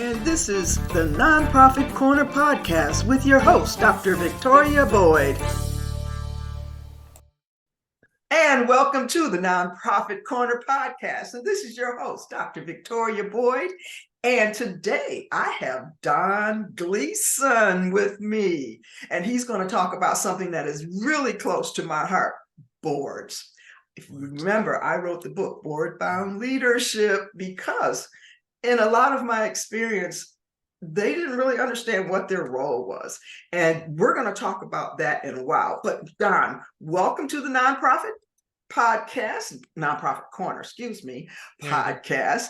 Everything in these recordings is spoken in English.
and this is the Nonprofit Corner Podcast with your host, Dr. Victoria Boyd. And welcome to the Nonprofit Corner Podcast. And this is your host, Dr. Victoria Boyd. And today I have Don Gleason with me. And he's going to talk about something that is really close to my heart, boards. If you remember, I wrote the book, Board Bound Leadership, because in a lot of my experience, they didn't really understand what their role was. And we're going to talk about that in a while. But Don, welcome to the Nonprofit Corner, podcast.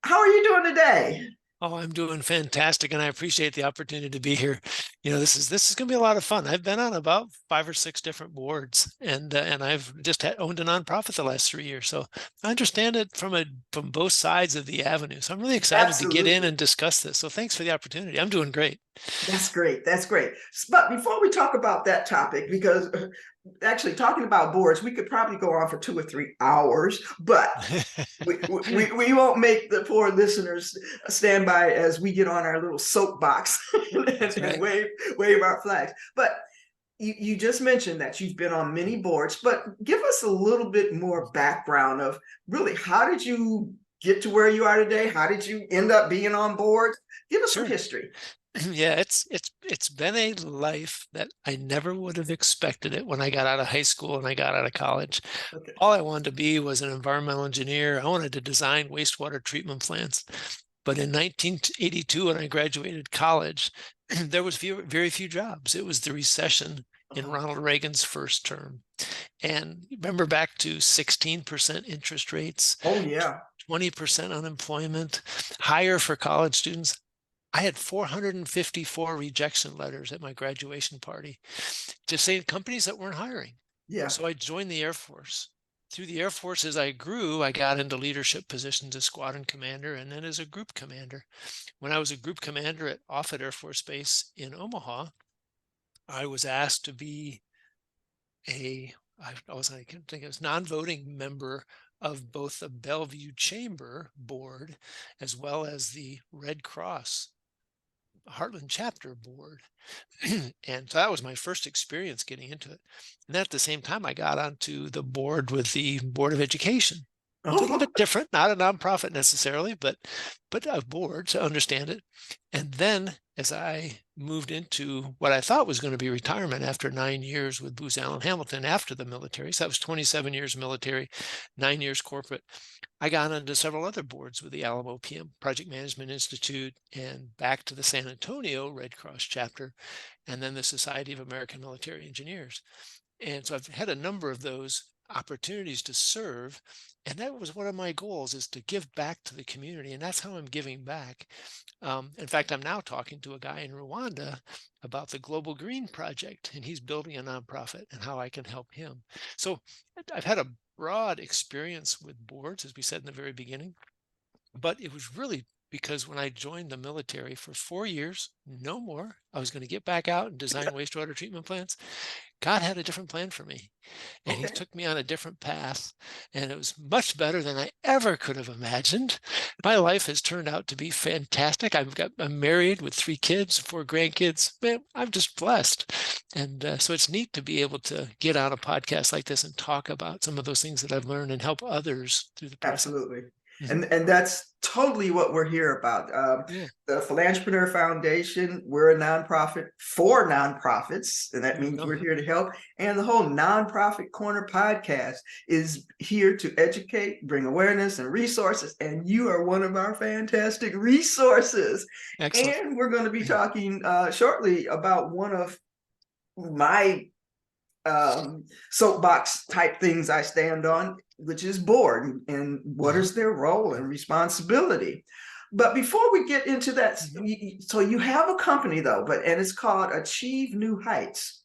How are you doing today? Oh, I'm doing fantastic, and I appreciate the opportunity to be here. This is going to be a lot of fun. I've been on about 5 or 6 different boards, and I've just owned a nonprofit the last 3 years, so I understand it from both sides of the avenue. So I'm really excited to get in and discuss this. So thanks for the opportunity. I'm doing great. That's great. That's great. But before we talk about that topic, because actually talking about boards, we could probably go on for 2 or 3 hours, but we won't make the poor listeners stand by as we get on our little soapbox and wave our flags. But you just mentioned that you've been on many boards, but give us a little bit more background of really, how did you get to where you are today? How did you end up being on boards? Give us some history. Yeah, it's been a life that I never would have expected it when I got out of high school and I got out of college. Okay. All I wanted to be was an environmental engineer. I wanted to design wastewater treatment plants. But in 1982, when I graduated college, there was very few jobs. It was the recession in Ronald Reagan's first term. And remember back to 16% interest rates. Oh, yeah. 20% unemployment, higher for college students. I had 454 rejection letters at my graduation party, just saying companies that weren't hiring. Yeah. So I joined the Air Force. Through the Air Force, as I grew, I got into leadership positions as squadron commander and then as a group commander. When I was a group commander at Offutt Air Force Base in Omaha, I was asked to be I can't think, it was non-voting member of both the Bellevue Chamber Board as well as the Red Cross Heartland Chapter Board. And so that was my first experience getting into it. And then at the same time, I got onto the board with the Board of Education. A little bit different, not a nonprofit necessarily, but a board to understand it. And then as I moved into what I thought was going to be retirement after 9 years with Booz Allen Hamilton after the military, so that was 27 years military, 9 years corporate, I got into several other boards with the Alamo PM Project Management Institute and back to the San Antonio Red Cross chapter, and then the Society of American Military Engineers. And so I've had a number of those opportunities to serve. And that was one of my goals, is to give back to the community. And that's how I'm giving back. In fact, I'm now talking to a guy in Rwanda about the Global Green Project, and he's building a nonprofit and how I can help him. So I've had a broad experience with boards, as we said in the very beginning, but it was really because when I joined the military for 4 years, no more, I was going to get back out and design wastewater treatment plants. God had a different plan for me, and he took me on a different path, and it was much better than I ever could have imagined. My life has turned out to be fantastic. I'm married with 3 kids, 4 grandkids. Man, I'm just blessed. And so it's neat to be able to get on a podcast like this and talk about some of those things that I've learned and help others through the process. Absolutely. And that's totally what we're here about. The Philanthropreneur Foundation, we're a nonprofit for nonprofits, and that means we're here to help. And the whole Nonprofit Corner podcast is here to educate, bring awareness and resources, and you are one of our fantastic resources. Excellent. And we're going to be talking shortly about one of my soapbox type things I stand on, which is board and what is their role and responsibility. But before we get into that, so you have a company though, and it's called Achieve New Heights.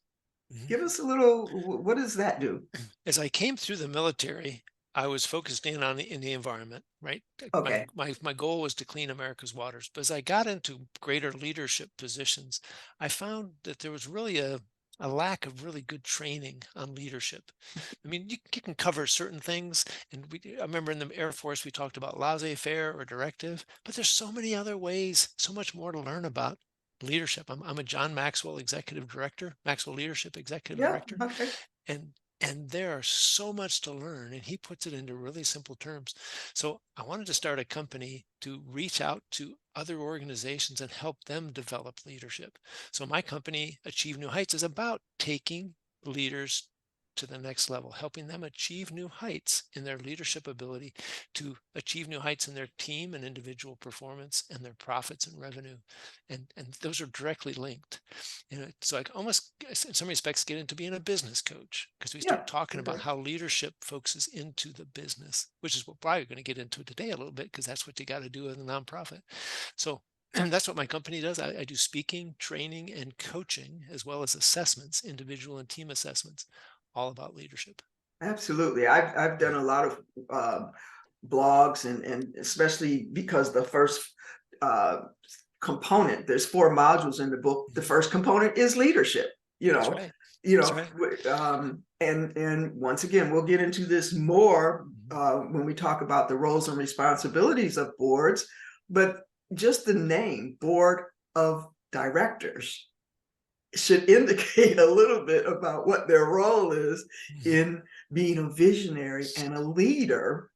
Give us a little, what does that do? As I came through the military, I was focused in the environment, right? Okay. My goal was to clean America's waters. But as I got into greater leadership positions, I found that there was really a a lack of really good training on leadership. I mean, you can cover certain things, and I remember in the Air Force we talked about laissez-faire or directive, but there's so many other ways, so much more to learn about leadership. I'm a John Maxwell Executive Director, Maxwell Leadership Executive Yeah. Director, Okay. and there are so much to learn, and he puts it into really simple terms. So I wanted to start a company to reach out to other organizations and help them develop leadership. So my company, Achieve New Heights, is about taking leaders to the next level, helping them achieve new heights in their leadership ability, to achieve new heights in their team and individual performance and their profits and revenue. And those are directly linked. So I almost, in some respects, get into being a business coach, because we Yeah. start talking about Okay. how leadership focuses into the business, which is what we're probably going to get into today a little bit, because that's what you got to do as a nonprofit. So and that's what my company does. I do speaking, training, and coaching, as well as assessments, individual and team assessments, all about leadership. Absolutely. I've done a lot of blogs, and especially because the first uh, component, there's 4 modules in the book. The Mhm. first component is leadership. You That's know, right. you That's know, right. and once again, we'll get into this more Mhm. when we talk about the roles and responsibilities of boards. But just the name, board of directors, should indicate a little bit about what their role is Mhm. in being a visionary and a leader,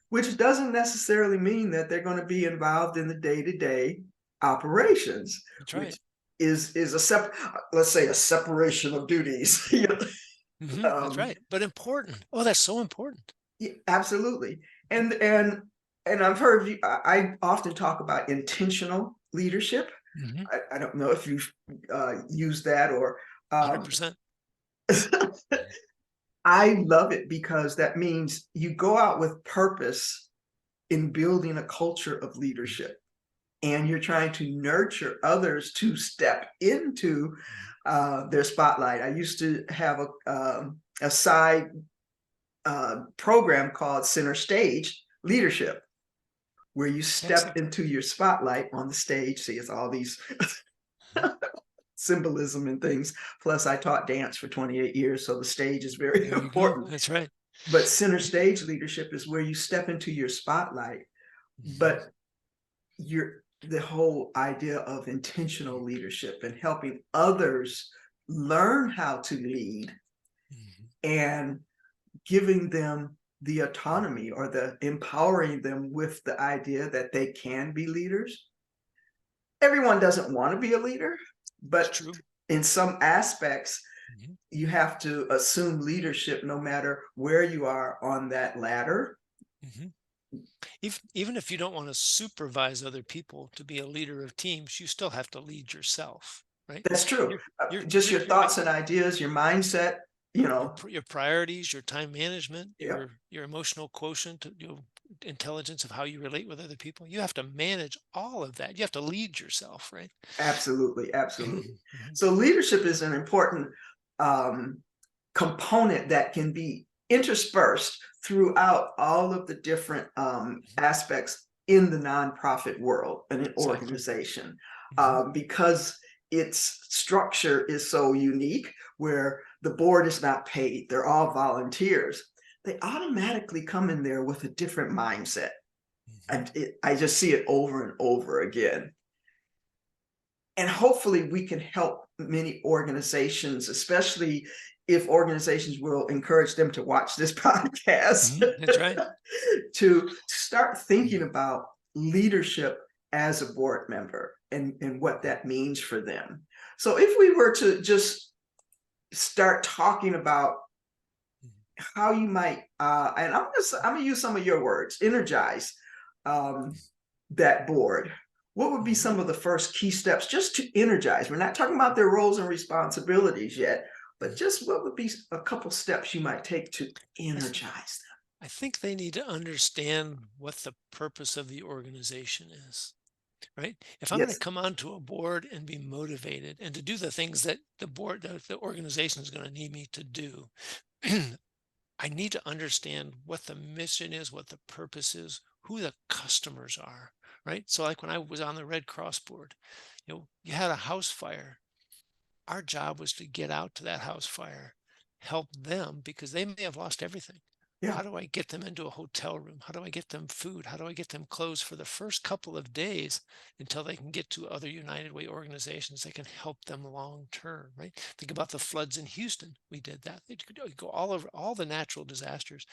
which doesn't necessarily mean that they're going to be involved in the day-to-day operations, That's right. which is let's say a separation of duties. That's um, right. But important. Oh, that's so important. yeah, absolutely. And I've heard you. I often talk about intentional leadership. Mhm. I don't know if you've used that or. Um, 100%. I love it because that means you go out with purpose in building a culture of Mhm. leadership, and you're trying to nurture others to step into their spotlight. I used to have a side program called Center Stage Leadership, where you step Excellent. into your spotlight on the stage. See, it's all these Mhm. symbolism and things. Plus, I taught dance for 28 years, so the stage is very There you go. important. That's right. But center stage leadership is where you step into your spotlight, Mhm. but you're the whole idea of intentional leadership and helping others learn how to lead, Mhm. and giving them the autonomy or the empowering them with the idea that they can be leaders. Everyone doesn't want to be a leader, It's but true. in some aspects, Mhm. you have to assume leadership no matter where you are on that ladder. Mhm. Even if you don't want to supervise other people to be a leader of teams, you still have to lead yourself, right? That's true. You're you're Just you're your you're thoughts and ideas, your mindset, you know. your priorities, your time management, Yeah, your emotional quotient, intelligence of how you relate with other people. You have to manage all of that. You have to lead yourself, right? absolutely, absolutely. Mhm. So leadership is an important um, component that can be interspersed throughout all of the different Mhm. aspects in the nonprofit world and an Exactly. organization, Mhm. because its structure is so unique, where the board is not paid, they're all volunteers. They automatically come in there with a different mindset. Mhm. I just see it over and over again. And hopefully we can help many organizations, especially if organizations will encourage them to watch this podcast, That's right. to start thinking Mhm. about leadership as a board member, and what Mhm. that means for them. So if we were to just start talking about how you might, and I'm gonna use some of your words, energize um, that board. What would be Mhm. some of the first key steps just to energize? We're not talking about their roles and responsibilities yet, but Mhm. just what would be a couple steps you might take to I, th- energize I think they need to understand what the purpose of the organization is, right? If them? I'm going to Yes, come onto a board and be motivated and to do the things that the organization is going to need me to do, I need to understand what the mission is, what the purpose is, who the customers are, right? So like when I was on the Red Cross board, you had a house fire. Our job was to get out to that house fire, help them because they may have lost everything. Yeah. How do I get them into a hotel room? How do I get them food? How do I get them clothes for the first couple of days until they can get to other United Way organizations that can help them long term, right? Think about the floods in Houston. We did that. They could go all over all the natural disasters.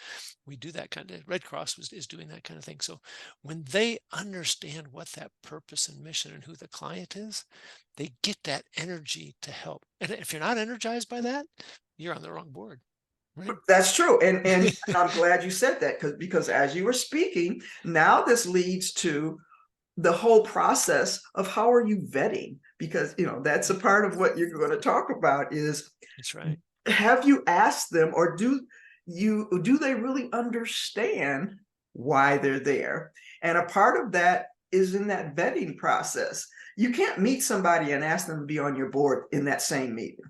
We do that kind of, Red Cross is doing that kind of thing. So when they understand what that purpose and mission and who the client is, they get that energy to help. And if you're not energized by that, you're on the wrong board. Right. That's true. And I'm glad you said that because as you were speaking, now this leads to the whole process of how are you vetting? Because, that's a part of what you're going to talk about is That's right. have you asked them or do they really understand why they're there? And a part of that is in that vetting process. You can't meet somebody and ask them to be on your board in that same meeting.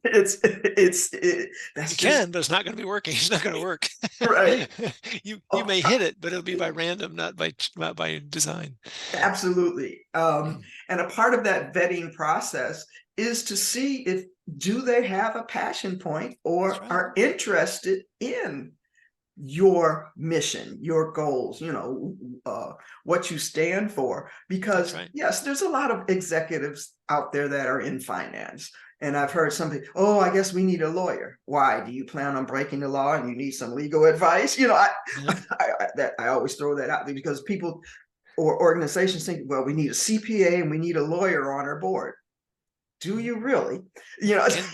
That's You just can, but it's not going to be working. It's not going to work. right. You Oh, may hit it, but it'll be by random, not by design. absolutely. And a part of that vetting process is to see if do they have a passion point That's or right. are interested in your mission, your goals, what you stand for. Because Right. yes, there's a lot of executives out there that are in finance. And I've heard something, oh, I guess we need a lawyer. Why? Do you plan on breaking the law and you need some legal advice? Yeah. I always throw that out there because people or organizations think, well, we need a CPA and we need a lawyer on our board. Do you really? You know, Can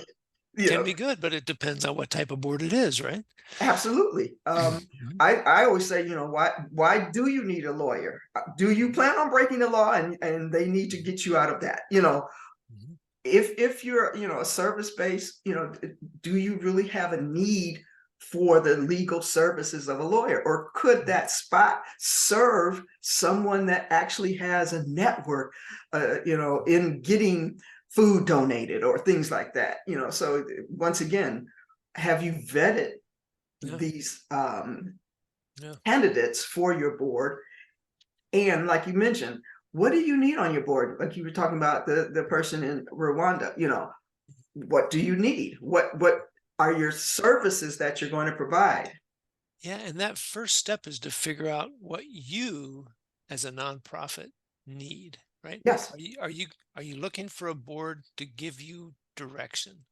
you can know, be good, but it depends on what type of board it is, right? absolutely. Mhm. I always say, why do you need a lawyer? Do you plan on breaking the law and they need to get you out of that? Mhm. If you're, a service based, do you really have a need for the legal services of a lawyer? Or could that spot serve someone that actually has a network, in getting food donated or things like that? So once again, have you vetted Yeah. these Yeah. candidates for your board? And like you mentioned, what do you need on your board? Like you were talking about the person in Rwanda, what do you need? What are your services that you're going to provide? Yeah, and that first step is to figure out what you as a nonprofit need, right? Yes. Are you looking for a board to give you direction?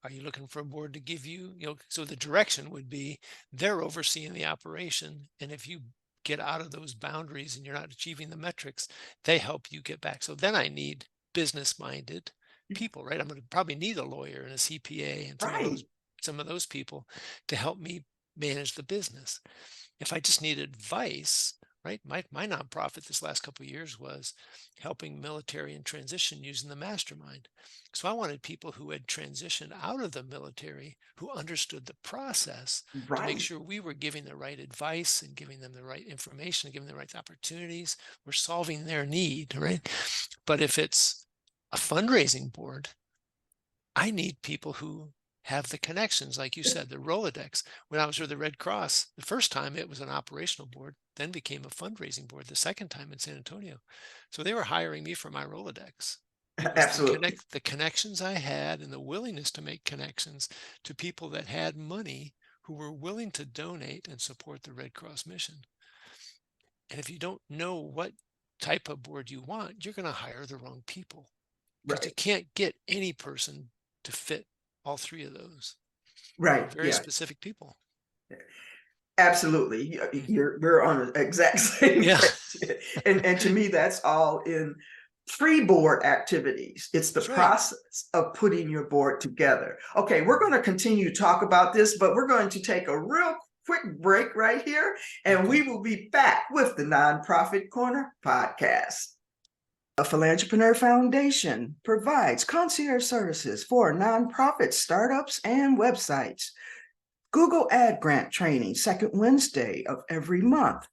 Are you looking for a board to give you, so the direction would be they're overseeing the operation. And if you get out of those boundaries and you're not achieving the metrics, they help you get back. So then I need business minded people, right? I'm going to probably need a lawyer and a CPA and Right. some of those people to help me manage the business. If I just need advice, right? My nonprofit this last couple of years was helping military in transition using the mastermind. So I wanted people who had transitioned out of the military who understood the process to make Right. sure we were giving the right advice and giving them the right information, giving them the right opportunities. We're solving their need, right? But if it's a fundraising board, I need people who have the connections, like you said, the Rolodex. When I was with the Red Cross, the first time it was an operational board, then became a fundraising board the second time in San Antonio. So they were hiring me for my Rolodex. It was Absolutely. the connections I had and the willingness to make connections to people that had money who were willing to donate and support the Red Cross mission. And if you don't know what type of board you want, you're going to hire the wrong people because you Right. can't get any person to fit all three of those. They're Right. very Yeah. specific people. Absolutely. Mhm. We're on the exact same Yeah, page. And to me, that's all in pre-board activities. It's the that's right. process of putting your board together. Okay, we're going to continue to talk about this, but we're going to take a real quick break right here, and Okay. we will be back with the Nonprofit Corner podcast. A Philanthropreneur Foundation provides concierge services for nonprofit startups and websites. Google Ad Grant training, second Wednesday of every month.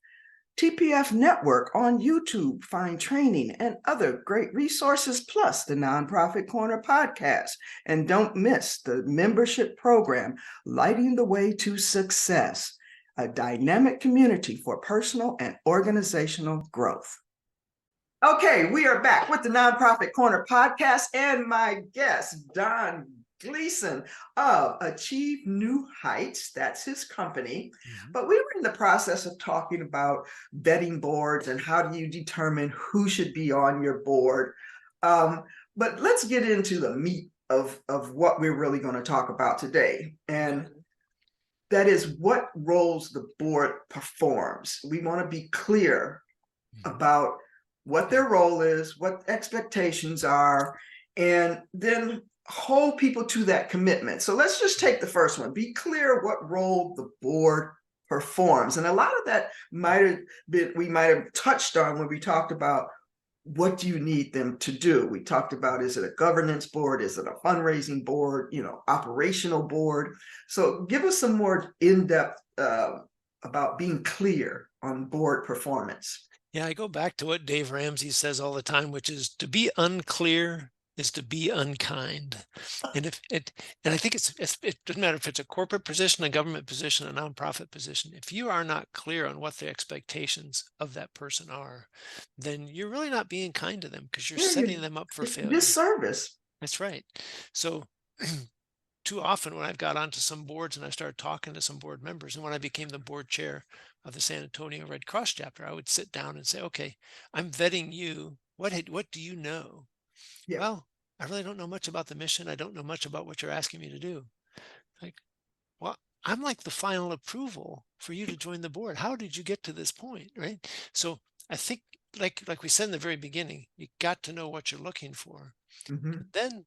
TPF Network on YouTube, find training and other great resources, plus the Nonprofit Corner podcast. And don't miss the membership program, Lighting the Way to Success, a dynamic community for personal and organizational growth. Okay, we are back with the Nonprofit Corner podcast and my guest, Don Gleason of Achieve New Heights. That's his company. But we were in the process of talking about vetting boards and how do you determine who should be on your board. But let's get into the meat of what we're really going to talk about today. And that is what roles the board performs. We want to be clear about what their role is, what expectations are, and then hold people to that commitment. So let's just take the first one. Be clear what role the board performs. And a lot of that we might have touched on when we talked about what do you need them to do. We talked about, is it a governance board? Is it a fundraising board? Operational board? So give us some more in-depth about being clear on board performance. Yeah, I go back to what Dave Ramsey says all the time, which is to be unclear is to be unkind. And I think it doesn't matter if it's a corporate position, a government position, a nonprofit position. If you are not clear on what the expectations of that person are, then you're really not being kind to them because you're setting them up for failure. Disservice. That's right. So too often when I've got onto some boards and I started talking to some board members, and when I became the board chair of the San Antonio Red Cross chapter, I would sit down and say, okay, I'm vetting you. What do you know? Yeah. Well, I really don't know much about the mission. I don't know much about what you're asking me to do. Like, well, I'm like the final approval for you to join the board. How did you get to this point? Right. So I think like we said in the very beginning, you got to know what you're looking for. And then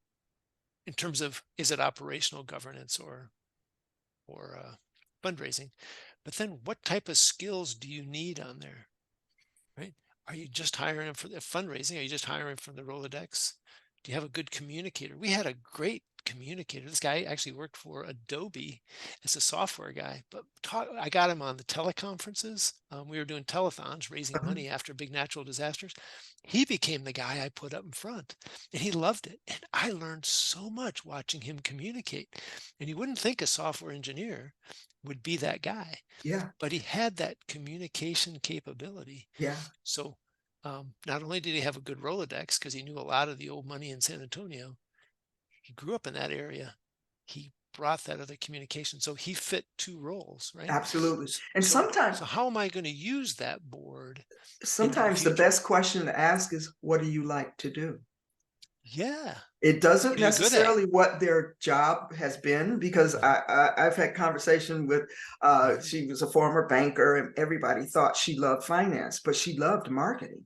in terms of, is it operational governance or fundraising? But then what type of skills do you need on there, right? Are you just hiring them for the fundraising? Are you just hiring from the Rolodex? Do you have a good communicator? We had a great communicator. This guy actually worked for Adobe as a software guy, but I got him on the teleconferences. We were doing telethons, raising money after big natural disasters. He became the guy I put up in front, and he loved it. And I learned so much watching him communicate. And you wouldn't think a software engineer would be that guy. Yeah. But he had that communication capability. Yeah. So not only did he have a good Rolodex because he knew a lot of the old money in San Antonio, he grew up in that area. He brought that other communication. So he fit two roles, right? Absolutely. And so how am I going to use that board? Sometimes the best question to ask is, what do you like to do? Yeah. It doesn't necessarily what their job has been, because I've had conversation with, she was a former banker and everybody thought she loved finance, but she loved marketing.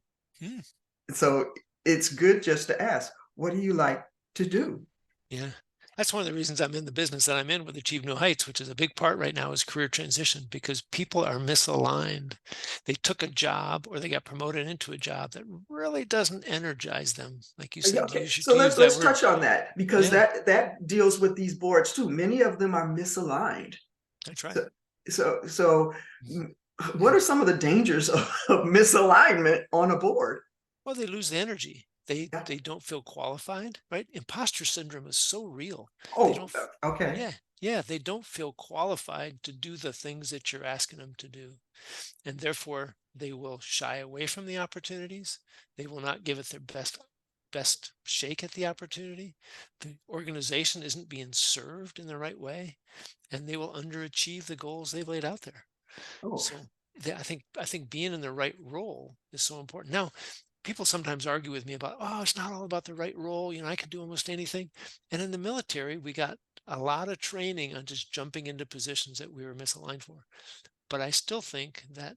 So it's good just to ask, what do you like to do? Yeah. That's one of the reasons I'm in the business that I'm in with Achieve New Heights, which is a big part right now is career transition, because people are misaligned. They took a job or they got promoted into a job that really doesn't energize them. Like you said, okay. So let's touch on that, because that deals with these boards too. Many of them are misaligned. That's right. So what are some of the dangers of misalignment on a board? Well, they lose the energy. They don't feel qualified, right? Imposter syndrome is so real. Oh, okay. Yeah, they don't feel qualified to do the things that you're asking them to do. And therefore, they will shy away from the opportunities. They will not give it their best shake at the opportunity. The organization isn't being served in the right way, and they will underachieve the goals they've laid out there. So I think being in the right role is so important. Now, people sometimes argue with me about, oh, it's not all about the right role. I can do almost anything. And in the military, we got a lot of training on just jumping into positions that we were misaligned for. But I still think that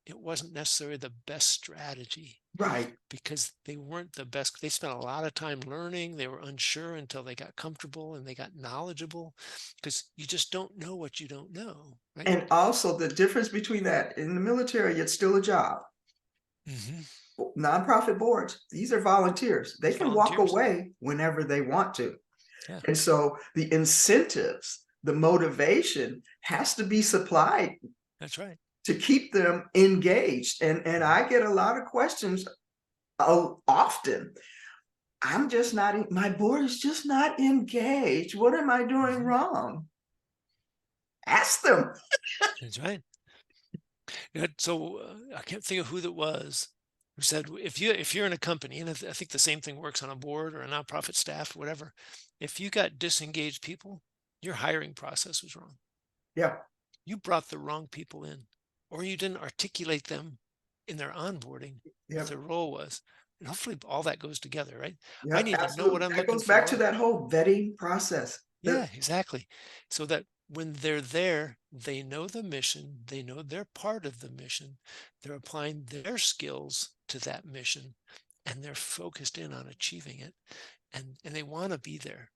it wasn't necessarily the best strategy. Right. Because they weren't the best. They spent a lot of time learning. They were unsure until they got comfortable and they got knowledgeable, because you just don't know what you don't know. Right? And also the difference between that, in the military, it's still a job. Nonprofit boards, these are volunteers. They can walk away whenever they want to. Yeah. And so the incentives, the motivation has to be supplied. That's right. To keep them engaged. And I get a lot of questions often. I'm just not, my board is just not engaged. What am I doing wrong? Ask them. That's right. So I can't think of who that was. who said, if you're in a company, and I think the same thing works on a board or a nonprofit staff, whatever, if you got disengaged people, your hiring process was wrong. Yeah. You brought the wrong people in, or you didn't articulate them in their onboarding what Yep. their role was. And hopefully all that goes together, right? I Yep. need to know what Absolutely. I'm That looking goes back to for. that whole vetting process. Yeah, exactly. So that when they're there, they know the mission, they know they're part of the mission, they're applying their skills to that mission, and they're focused in on achieving it, and they want to be there.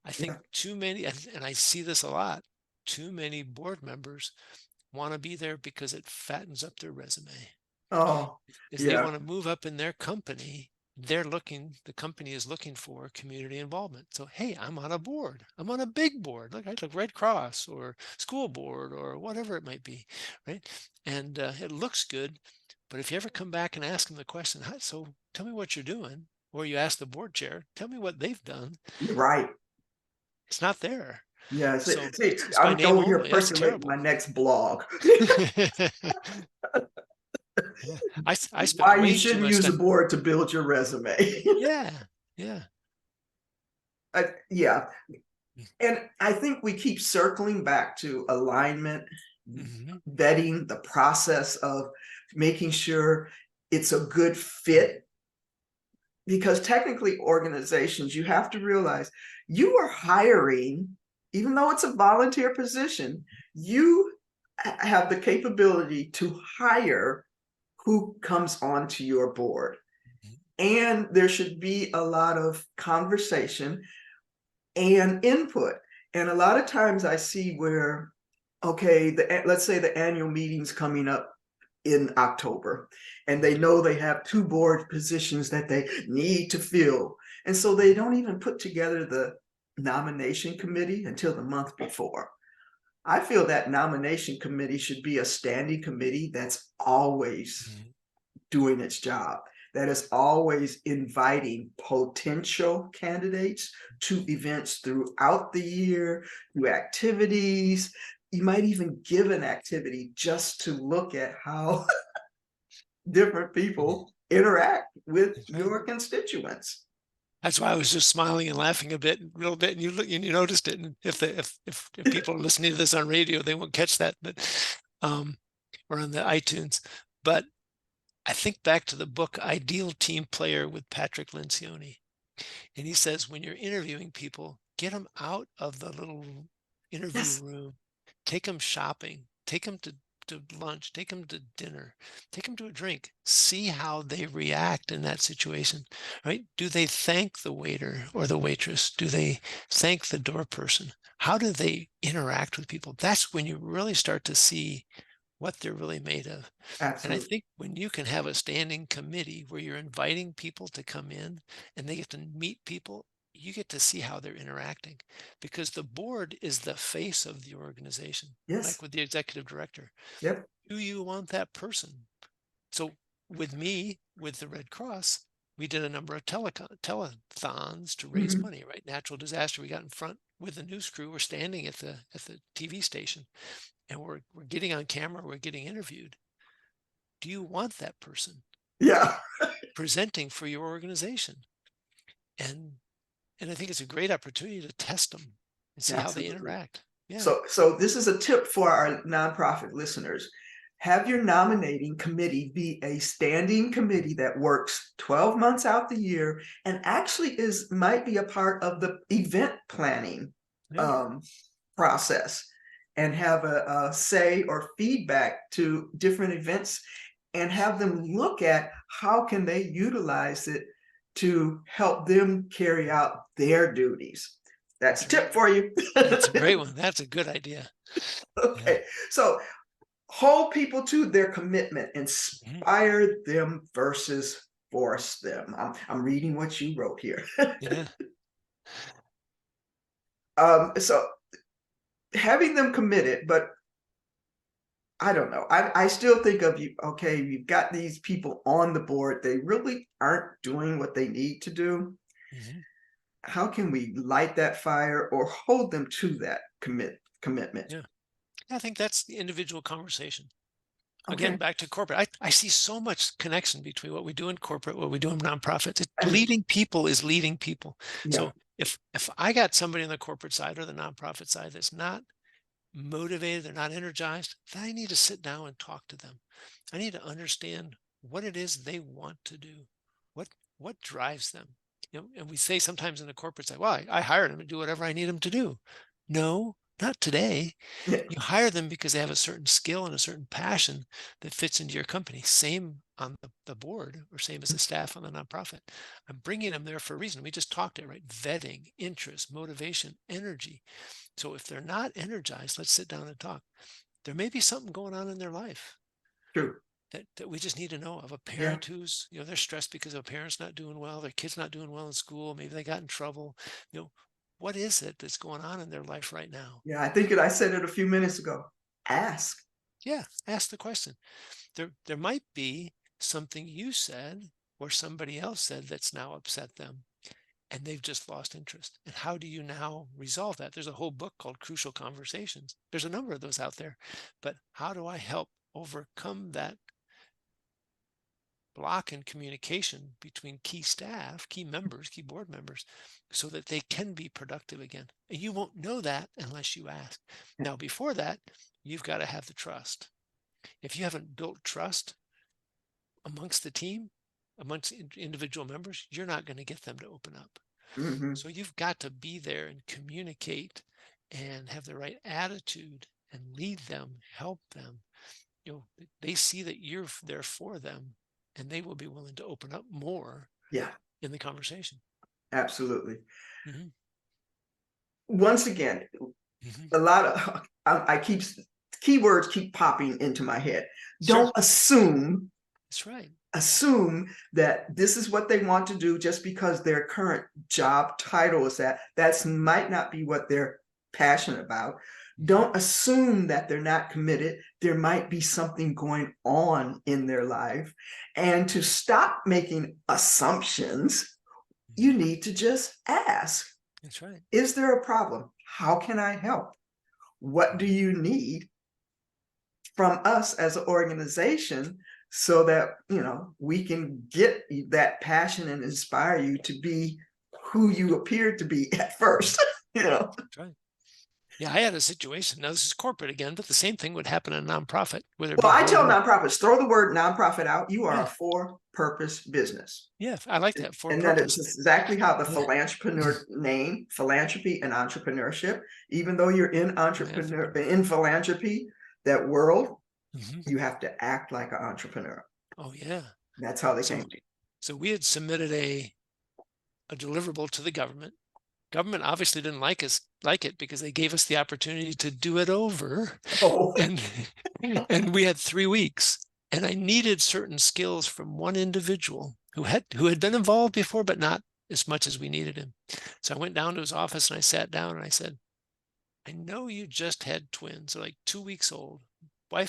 I think Yeah. too many, and I see this a lot, too many board members want to be there because it fattens up their resume. Oh, If they yeah. want to move up in their company, the company is looking for community involvement. So, hey, I'm on a board. I'm on a big board, like Red Cross or school board or whatever it might be, right? And it looks good. But if you ever come back and ask them the question, so tell me what you're doing, or you ask the board chair, tell me what they've done, You're right. it's not there. Yeah. See, So see, it's by I'm name over here only. That's percolating my terrible. next blog. Yeah. I spent Why you way too shouldn't much use a time. board to build your resume. Yeah. Yeah. Yeah. And I think we keep circling back to alignment, Mm-hmm. vetting, the process of making sure it's a good fit. Because technically, organizations, you have to realize you are hiring, even though it's a volunteer position, you have the capability to hire who comes onto your board. And there should be a lot of conversation and input. And a lot of times I see where, okay, let's say the annual meeting's coming up in October, and they know they have 2 board positions that they need to fill. And so they don't even put together the nomination committee until the month before. I feel that nomination committee should be a standing committee that's always doing its job, that is always inviting potential candidates to events throughout the year, through activities. You might even give an activity just to look at how different people interact with That's right. your constituents. That's why I was just smiling and laughing a little bit, and you look and you noticed it. And if people are listening to this on radio, they won't catch that, but or on the iTunes. But I think back to the book Ideal Team Player with Patrick Lencioni. And he says, when you're interviewing people, get them out of the little interview Yes. room, take them shopping, take them to lunch, take them to dinner, take them to a drink, see how they react in that situation, right? Do they thank the waiter or the waitress? Do they thank the door person? How do they interact with people? That's when you really start to see what they're really made of. And I Absolutely. think when you can have a standing committee where you're inviting people to come in and they get to meet people, you get to see how they're interacting, because the board is the face of the organization, like Yes. with the executive director. Yep. Do you want that person? So with me, with the Red Cross, we did a number of telethons to raise Mhm. money, right? Natural disaster. We got in front with the news crew. We're standing at the TV station, and we're getting on camera. We're getting interviewed. Do you want that person Yeah. presenting for your organization? And I think it's a great opportunity to test them and see how they Absolutely. interact. Yeah. So this is a tip for our nonprofit listeners. Have your nominating committee be a standing committee that works 12 months out the year and actually might be a part of the event planning Yeah. um, process, and have a say or feedback to different events, and have them look at how can they utilize it to help them carry out their duties. That's a That's right. tip for you. That's a great one. That's a good idea. Yeah. Okay, so hold people to their commitment, Mhm. inspire them versus force them. I'm reading what you wrote here. Yeah. So having them committed, but I don't know. I still think of you, okay, you've got these people on the board. They really aren't doing what they need to do. Mhm. How can we light that fire or hold them to that commitment? Yeah. I think that's the individual conversation. Again, Okay. back to corporate. I see so much connection between what we do in corporate, what we do in nonprofits. And Leading people is leading people. yeah, So if I got somebody on the corporate side or the nonprofit side that's not motivated, they're not energized, then I need to sit down and talk to them. I need to understand what it is they want to do. What what drives them? And we say sometimes in the corporate side, well, I hired them to do whatever I need them to do. No, not today. yeah, You hire them because they have a certain skill and a certain passion that fits into your company. Same on the board, or same as the staff on the nonprofit. I'm bringing them there for a reason. We just talked it, right? Vetting, interest, motivation, energy. So if they're not energized, let's sit down and talk. There may be something going on in their life true. that we just need to know of. A Yeah. parent who's, they're stressed because a parent's not doing well, their kid's not doing well in school, maybe they got in trouble. What is it that's going on in their life right now? Yeah. I said it a few minutes ago. Ask. Yeah, ask the question. There might be something you said or somebody else said that's now upset them, and they've just lost interest. And how do you now resolve that? There's a whole book called Crucial Conversations. There's a number of those out there. But how do I help overcome that block in communication between key staff, key members, key board members, so that they can be productive again? And you won't know that unless you ask. Now, before that, you've got to have the trust. If you haven't built trust amongst the team, amongst individual members, you're not going to get them to open up. Hmm. So you've got to be there and communicate and have the right attitude and lead them, help them. They see that you're there for them, and they will be willing to open up more Yeah, in the conversation. absolutely. Hmm. Once again, Hmm. a lot of I keep keywords keep popping into my head. Sure, Don't that's right. assume that this is what they want to do just because their current job title is that. That's might not be what they're passionate about. Hmm. Don't assume that they're not committed. There might be something going on in their life. And to stop making assumptions, you Hmm. need to just ask, That's right. is there a problem? How can I help? What do Mhm. you need from us as an organization so that we can get that passion and inspire you to be who you appeared to be at first. That's right. Yeah, I had a situation. Now this is corporate again, but the same thing would happen in a nonprofit, whether it be Well, I tell board. nonprofits, throw the word nonprofit out. You are Yeah, a for purpose business. yeah, I like that, for And that is purpose. exactly how the Yeah. philanthropreneur name, philanthropy and entrepreneurship. Even though you're in Philanthropy. philanthropy, that world, Hmm. you have to act like an entrepreneur. Oh yeah. That's how they came So to you. so we had submitted a deliverable to the government. Government obviously didn't like it because they gave us the opportunity to do it over. Oh, And and we had 3 weeks. And I needed certain skills from one individual who had been involved before, but not as much as we needed him. So I went down to his office and I sat down and I said, I know you just had twins, they're like 2 weeks old.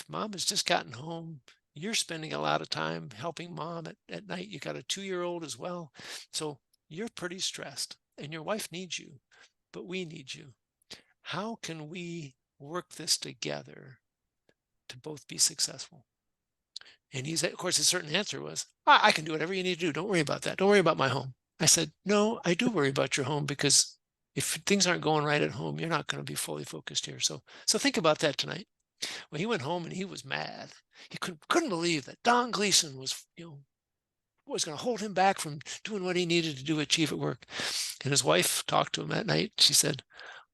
Mom has just gotten home. You're spending a lot of time helping mom at night. You got a 2-year-old as well. So you're pretty stressed and your wife needs you, but we need you. How can we work this together to both be successful? And of course, his certain answer was, I can do whatever you need to do. Don't worry about that. Don't worry about my home. I said, no, I do worry about your home, because if things aren't going right at home, you're not going to be fully focused here. So think about that tonight. Well, he went home and he was mad. He couldn't believe that Don Gleason was going to hold him back from doing what he needed to do, achieve at work. And his wife talked to him that night. She said,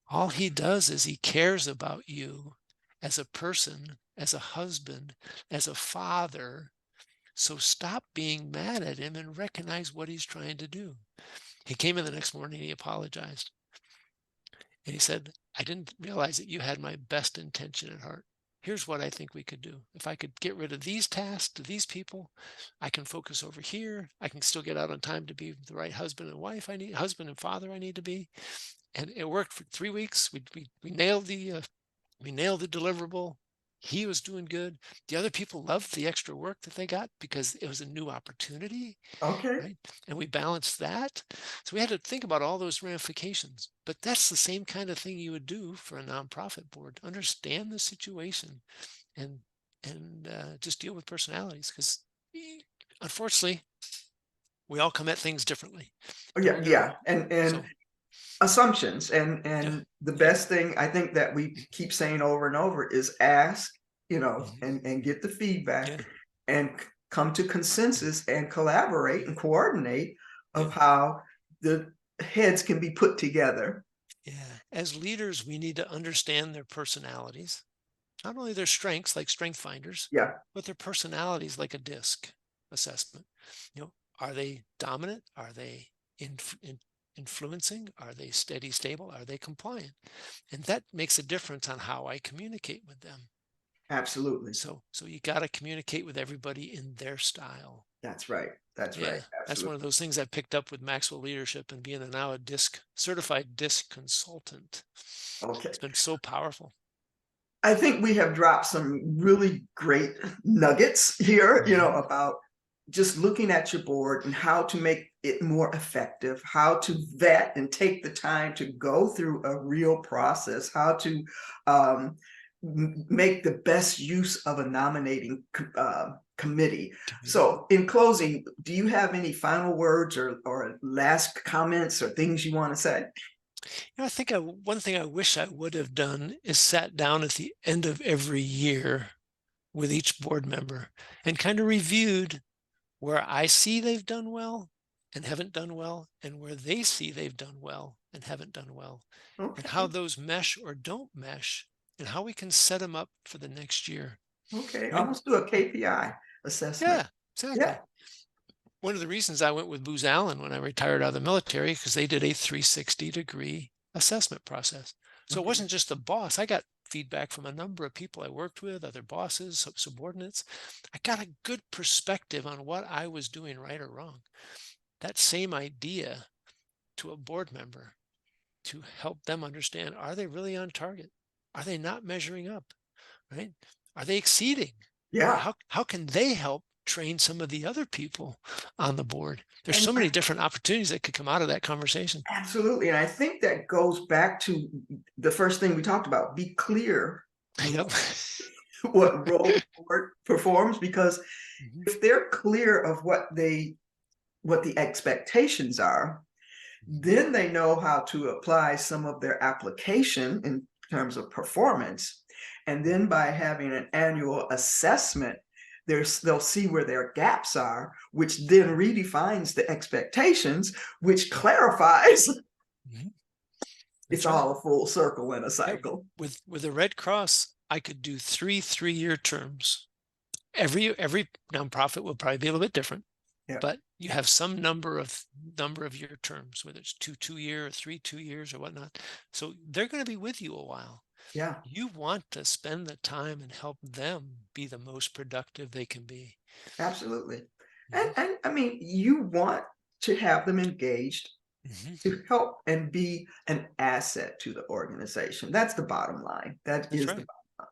all he does is he cares about you as a person, as a husband, as a father. So stop being mad at him and recognize what he's trying to do. He came in the next morning, he apologized. And he said, I didn't realize that you had my best intention at heart. Here's what I think we could do. If I could get rid of these tasks to these people, I can focus over here. I can still get out on time to be the right husband and father I need to be. And it worked for 3 weeks. We nailed the deliverable. He was doing good. The other people loved the extra work that they got because it was a new opportunity, okay. right? And we balanced that. So we had to think about all those ramifications. But that's the same kind of thing you would do for a nonprofit board. Understand the situation and and just deal with personalities, because unfortunately we all come at things differently. Yeah, yeah, and So assumptions, yeah, and the yeah, best thing I think that we keep saying over and over is ask, mhm, and get the feedback, yeah, and come to consensus and collaborate and coordinate yeah, of how the heads can be put together. yeah. As leaders, we need to understand their personalities, not only their strengths like strength finders, Yeah. but their personalities like a disc assessment. Are they dominant? Are they influencing? Are they steady, stable? Are they compliant? And that makes a difference on how I communicate with them. Absolutely. So you got to communicate with everybody in their style. That's right. That's right. Yeah, that's one Absolutely. of those things I picked up with Maxwell Leadership and being now a certified disc consultant. Okay. It's been so powerful. I think we have dropped some really great nuggets here, Mhm. about just looking at your board and how to make it more effective, how to vet and take the time to go through a real process, how to um, make the best use of a nominating committee. Committee. So, in closing, do you have any final words or last comments or things you want to say? I think one thing I wish I would have done is sat down at the end of every year with each board member and kind of reviewed where I see they've done well and haven't done well, and where they see they've done well and haven't done well, and how Okay. those mesh or don't mesh, and how we can set them up for the next year. Okay. Right? Almost do a KPI assessment. Yeah, exactly. Yeah. One of the reasons I went with Booz Allen when I retired out of the military, because they did a 360-degree assessment process. So it Okay. wasn't just the boss. I got feedback from a number of people I worked with, other bosses, subordinates. I got a good perspective on what I was doing right or wrong. That same idea to a board member, to help them understand, are they really on target? Are they not measuring up? Right? Are they exceeding? Or Yeah. how can they help train some of the other people on the board? There's And so many different opportunities that could come out of that conversation. absolutely. And I think that goes back to the first thing we talked about, be clear Yep. what role the board performs, because Mhm, if they're clear of what the expectations are, mhm, then they know how to apply some of their application in terms of performance. And then by having an annual assessment, they'll see where their gaps are, which then redefines the expectations, which clarifies. mhm. It's That's right. all a full circle in a Yeah. cycle. With the Red Cross, I could do 3 3-year terms. Every nonprofit will probably be a little bit different, Yeah. but you have some number of year terms, whether it's 2 2 year or 3 2 years or whatnot. So they're going to be with you a while. Yeah. You want to spend the time and help them be the most productive they can be. Absolutely. Mhm, And I mean, you want to have them engaged mhm. to help and be an asset to the organization. That's the bottom line. That That's is the right. bottom.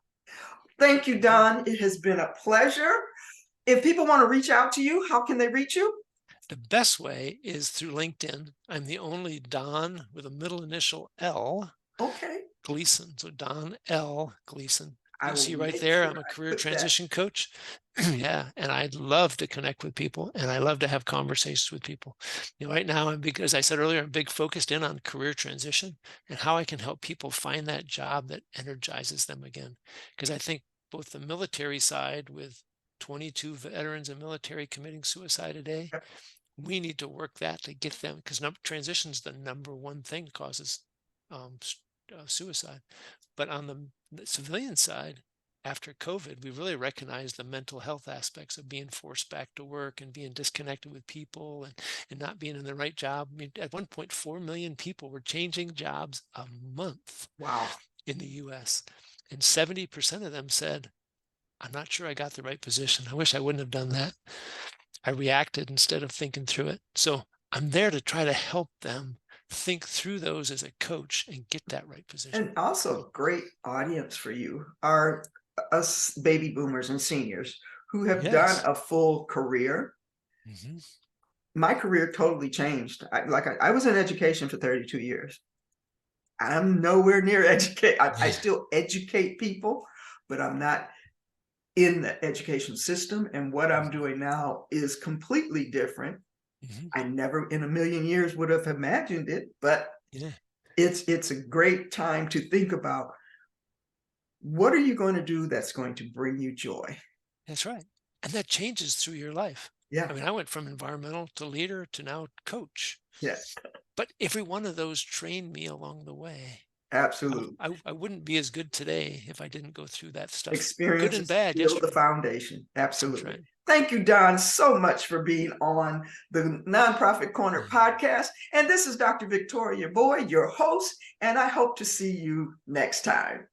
Thank you, That's right. Don. It has been a pleasure. If people want to reach out to you, how can they reach you? The best way is through LinkedIn. I'm the only Don with a middle initial L, Okay. Gleason. So Don L. Gleason. I You'll will see right make there, sure I'm a I career put that. transition coach. Yeah. And I'd love to connect with people, and I love to have conversations with people. Right now, as I said earlier, I'm big focused in on career transition and how I can help people find that job that energizes them again. Because I think both the military side, with 22 veterans and military committing suicide a day, Yep. we need to work that to get them, because transition is the number one thing that causes suicide. But on the civilian side, after COVID, we really recognize the mental health aspects of being forced back to work and being disconnected with people, and not being in the right job. I mean, at one point, 4 million people were changing jobs a month Wow. in the US. And 70% of them said, I'm not sure I got the right position. I wish I wouldn't have done that. I reacted instead of thinking through it. So I'm there to try to help them think through those as a coach and get that right position. And also, great audience for you are us baby boomers and seniors who have done Yes. a full career. Hmm. My career totally changed. I was in education for 32 years. I'm nowhere near educate. I still educate people, but I'm not in the education system. And what I'm doing now is completely different. I never in a million years would have imagined it, but Yeah, it's a great time to think about what are you going to do that's going to bring you joy. that's right. And that changes through your life. Yeah, I mean, I went from environmental to leader to now coach. yes, But every one of those trained me along the way. absolutely. I wouldn't be as good today if I didn't go through that stuff, good and Experiences bad build the yesterday. foundation. That's Absolutely. right. Thank you, Don, so much for being on the Nonprofit Corner podcast. And this is Dr. Victoria Boyd, your host, and I hope to see you next time.